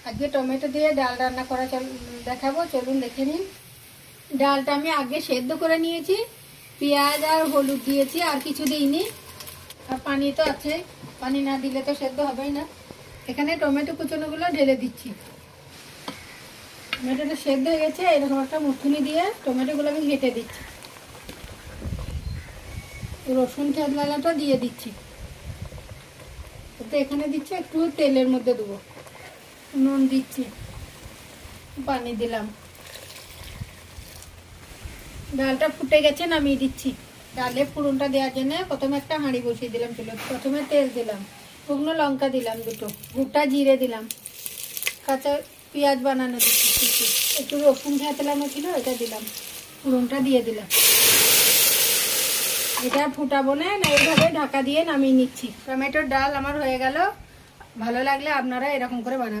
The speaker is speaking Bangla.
আজকে টমেটো দিয়ে ডাল রান্না করা দেখাবো, চলুন দেখে নিন। ডালটা আমি আগে সেদ্ধ করে নিয়েছি, পেঁয়াজ আর হলুদ দিয়েছি, আর কিছু দিইনি। আর পানি তো আছে, পানি না দিলে তো সেদ্ধ হবেই না। এখানে টমেটো কুচনোগুলো ঢেলে দিচ্ছি। টমেটোটা সেদ্ধ হয়ে গেছে, এরকম একটা মুঠুনি দিয়ে টমেটোগুলো আমি ঘেটে দিচ্ছি। রসুন থেতলাটা দিয়ে দিচ্ছি। তো এখানে দিচ্ছি একটু তেলের মধ্যে দেবো, নুন দিচ্ছি, পানি দিলাম। ডালটা ফুটে গেছে, নামিয়ে দিচ্ছি। ডালে ফোড়নটা দেওয়ার জন্য প্রথমে একটা হাঁড়ি বসিয়ে দিলাম চুলো। প্রথমে তেল দিলাম, শুকনো লঙ্কা দিলাম দুটো, গোটা জিরে দিলাম, কাঁচা পেঁয়াজ বানানো দিচ্ছি, একটু রসুন থেতলানো ছিল এটা দিলাম, ফোড়নটা দিয়ে দিলাম। এটা ফুটাবো না, এইভাবে ঢাকা দিয়ে নামিয়ে নিচ্ছি। টমেটোর ডাল আমার হয়ে গেল। ভালো লাগলে আপনারা এরকম করে বানাবেন।